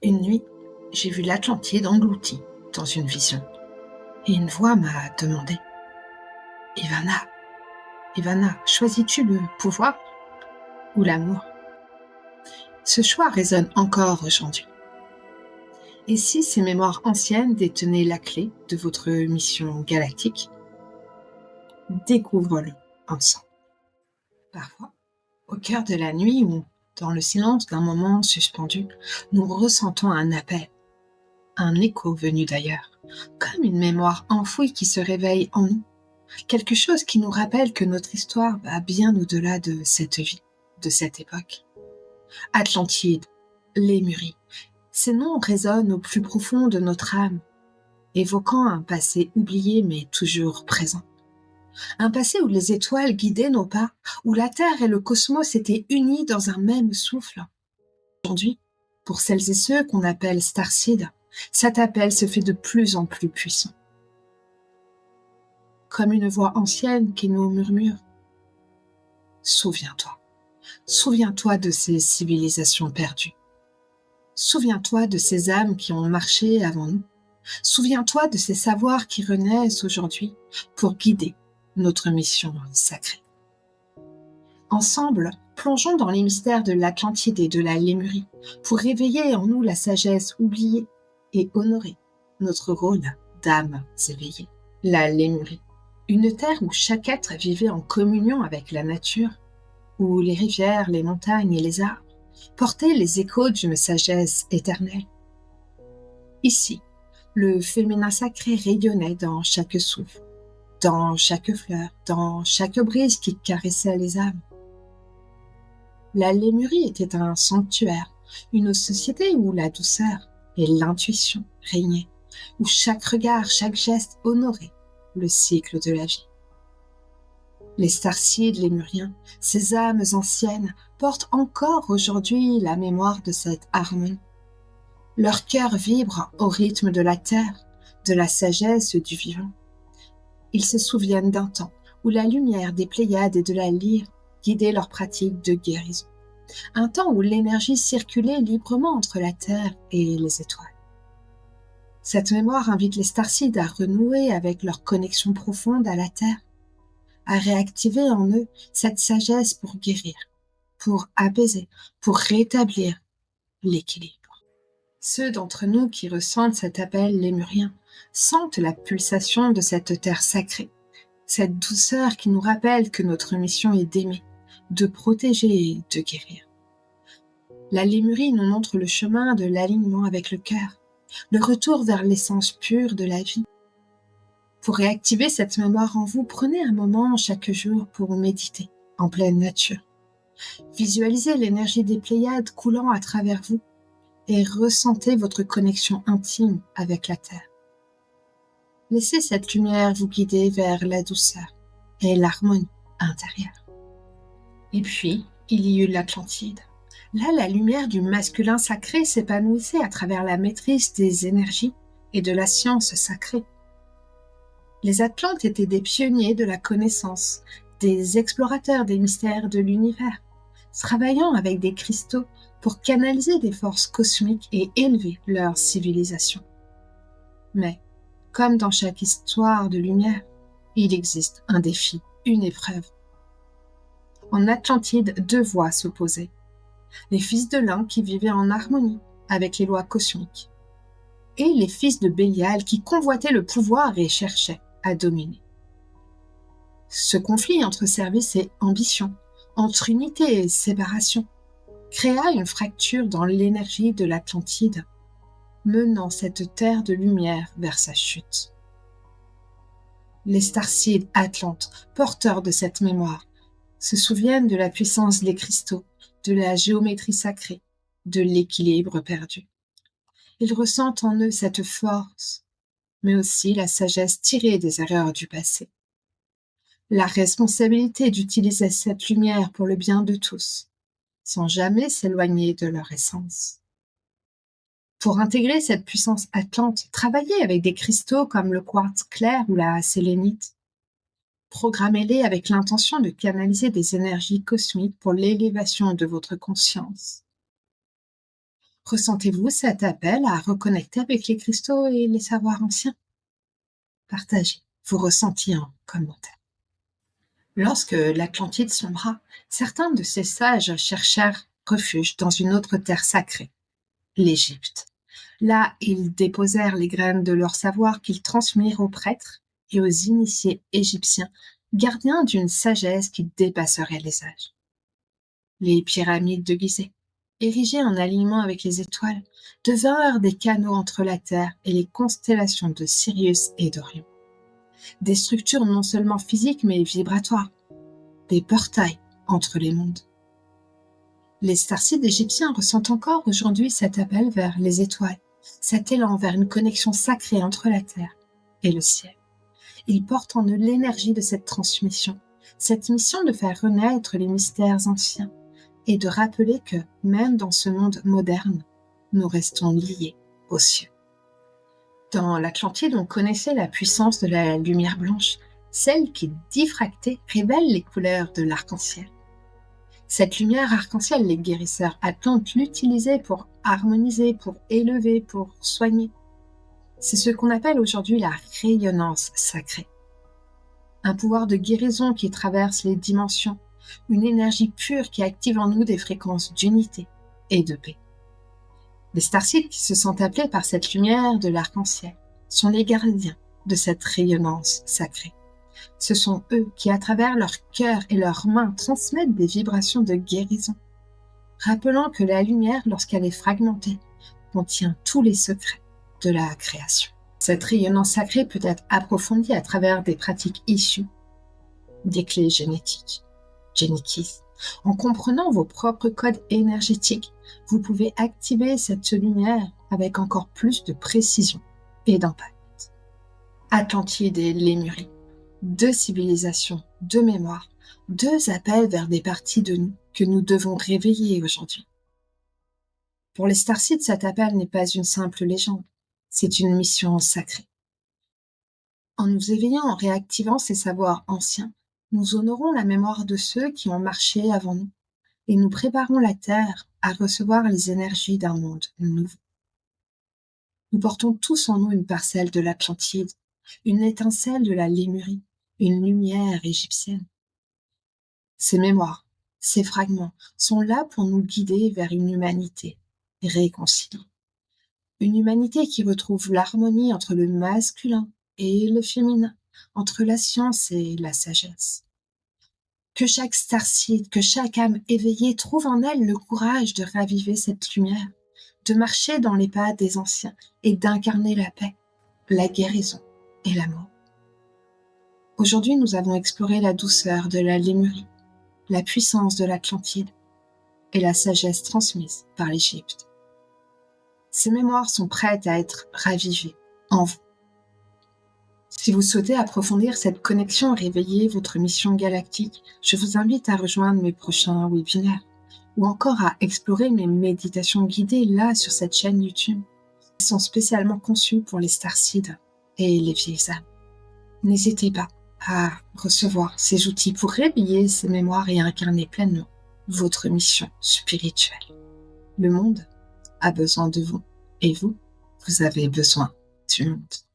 Une nuit, j'ai vu l'Atlantide engloutie dans une vision. Et une voix m'a demandé: Ivana, Ivana, choisis-tu le pouvoir ou l'amour? Ce choix résonne encore aujourd'hui. Et si ces mémoires anciennes détenaient la clé de votre mission galactique? Découvre-le ensemble. Parfois, au cœur de la nuit ou dans le silence d'un moment suspendu, nous ressentons un appel, un écho venu d'ailleurs, comme une mémoire enfouie qui se réveille en nous, quelque chose qui nous rappelle que notre histoire va bien au-delà de cette vie, de cette époque. Atlantide, Lémurie, ces noms résonnent au plus profond de notre âme, évoquant un passé oublié mais toujours présent. Un passé où les étoiles guidaient nos pas, où la Terre et le cosmos étaient unis dans un même souffle. Aujourd'hui, pour celles et ceux qu'on appelle Starseed, cet appel se fait de plus en plus puissant. Comme une voix ancienne qui nous murmure: Souviens-toi, souviens-toi de ces civilisations perdues. Souviens-toi de ces âmes qui ont marché avant nous. Souviens-toi de ces savoirs qui renaissent aujourd'hui pour guider notre mission sacrée. Ensemble, plongeons dans les mystères de l'Atlantide et de la Lémurie pour réveiller en nous la sagesse oubliée et honorer notre rôle d'âme éveillée. La Lémurie, une terre où chaque être vivait en communion avec la nature, où les rivières, les montagnes et les arbres portaient les échos d'une sagesse éternelle. Ici, le féminin sacré rayonnait dans chaque souffle, dans chaque fleur, dans chaque brise qui caressait les âmes. La Lémurie était un sanctuaire, une société où la douceur et l'intuition régnaient, où chaque regard, chaque geste honorait le cycle de la vie. Les Starseed lémuriens, ces âmes anciennes, portent encore aujourd'hui la mémoire de cette harmonie. Leur cœur vibre au rythme de la terre, de la sagesse du vivant. Ils se souviennent d'un temps où la lumière des Pléiades et de la lyre guidait leur pratique de guérison. Un temps où l'énergie circulait librement entre la terre et les étoiles. Cette mémoire invite les Starseed à renouer avec leur connexion profonde à la terre, à réactiver en eux cette sagesse pour guérir, pour apaiser, pour rétablir l'équilibre. Ceux d'entre nous qui ressentent cet appel lémurien sentent la pulsation de cette terre sacrée, cette douceur qui nous rappelle que notre mission est d'aimer, de protéger et de guérir. La Lémurie nous montre le chemin de l'alignement avec le cœur, le retour vers l'essence pure de la vie. Pour réactiver cette mémoire en vous, prenez un moment chaque jour pour méditer en pleine nature. Visualisez l'énergie des Pléiades coulant à travers vous et ressentez votre connexion intime avec la Terre. Laissez cette lumière vous guider vers la douceur et l'harmonie intérieure. Et puis, il y eut l'Atlantide. Là, la lumière du masculin sacré s'épanouissait à travers la maîtrise des énergies et de la science sacrée. Les Atlantes étaient des pionniers de la connaissance, des explorateurs des mystères de l'univers, travaillant avec des cristaux pour canaliser des forces cosmiques et élever leur civilisation. Mais, comme dans chaque histoire de lumière, il existe un défi, une épreuve. En Atlantide, deux voies s'opposaient. Les fils de l'un qui vivaient en harmonie avec les lois cosmiques, et les fils de Bélial qui convoitaient le pouvoir et cherchaient à dominer. Ce conflit entre service et ambition, entre unité et séparation, créa une fracture dans l'énergie de l'Atlantide, menant cette terre de lumière vers sa chute. Les Starseed Atlantes, porteurs de cette mémoire, se souviennent de la puissance des cristaux, de la géométrie sacrée, de l'équilibre perdu. Ils ressentent en eux cette force, mais aussi la sagesse tirée des erreurs du passé. La responsabilité d'utiliser cette lumière pour le bien de tous, sans jamais s'éloigner de leur essence. Pour intégrer cette puissance atlante, travaillez avec des cristaux comme le quartz clair ou la sélénite. Programmez-les avec l'intention de canaliser des énergies cosmiques pour l'élévation de votre conscience. Ressentez-vous cet appel à reconnecter avec les cristaux et les savoirs anciens? Partagez vos ressentis en commentaire. Lorsque l'Atlantide sombra, certains de ses sages cherchèrent refuge dans une autre terre sacrée, l'Égypte. Là, ils déposèrent les graines de leur savoir qu'ils transmirent aux prêtres et aux initiés égyptiens, gardiens d'une sagesse qui dépasserait les âges. Les pyramides de Gizeh, érigées en alignement avec les étoiles, devinrent des canaux entre la Terre et les constellations de Sirius et d'Orion. Des structures non seulement physiques mais vibratoires, des portails entre les mondes. Les starcides égyptiens ressentent encore aujourd'hui cet appel vers les étoiles, cet élan vers une connexion sacrée entre la terre et le ciel. Ils portent en eux l'énergie de cette transmission, cette mission de faire renaître les mystères anciens et de rappeler que, même dans ce monde moderne, nous restons liés aux cieux. Dans l'Atlantide, on connaissait la puissance de la lumière blanche, celle qui, diffractée, révèle les couleurs de l'arc-en-ciel. Cette lumière arc-en-ciel, les guérisseurs atlantes l'utilisaient pour harmoniser, pour élever, pour soigner. C'est ce qu'on appelle aujourd'hui la rayonnance sacrée. Un pouvoir de guérison qui traverse les dimensions, une énergie pure qui active en nous des fréquences d'unité et de paix. Les starcides qui se sentent appelés par cette lumière de l'arc-en-ciel sont les gardiens de cette rayonnance sacrée. Ce sont eux qui, à travers leur cœur et leurs mains, transmettent des vibrations de guérison, rappelant que la lumière, lorsqu'elle est fragmentée, contient tous les secrets de la création. Cette rayonnance sacrée peut être approfondie à travers des pratiques issues des clés génétiques, Genikis. En comprenant vos propres codes énergétiques, vous pouvez activer cette lumière avec encore plus de précision et d'impact. Atlantide et Lémurie, deux civilisations, deux mémoires, deux appels vers des parties de nous que nous devons réveiller aujourd'hui. Pour les starcides, cet appel n'est pas une simple légende, c'est une mission sacrée. En nous éveillant, en réactivant ces savoirs anciens, nous honorons la mémoire de ceux qui ont marché avant nous et nous préparons la Terre à recevoir les énergies d'un monde nouveau. Nous portons tous en nous une parcelle de l'Atlantide, une étincelle de la Lémurie, une lumière égyptienne. Ces mémoires, ces fragments sont là pour nous guider vers une humanité réconciliée. Une humanité qui retrouve l'harmonie entre le masculin et le féminin, entre la science et la sagesse. Que chaque starcide, que chaque âme éveillée trouve en elle le courage de raviver cette lumière, de marcher dans les pas des anciens et d'incarner la paix, la guérison et l'amour. Aujourd'hui, nous avons exploré la douceur de la Lémurie, la puissance de l'Atlantide et la sagesse transmise par l'Égypte. Ces mémoires sont prêtes à être ravivées en vous. Si vous souhaitez approfondir cette connexion et réveiller votre mission galactique, je vous invite à rejoindre mes prochains webinaires ou encore à explorer mes méditations guidées là sur cette chaîne YouTube. Elles sont spécialement conçues pour les starcides et les vieilles âmes. N'hésitez pas à recevoir ces outils pour réveiller ces mémoires et incarner pleinement votre mission spirituelle. Le monde a besoin de vous et vous, vous avez besoin du monde.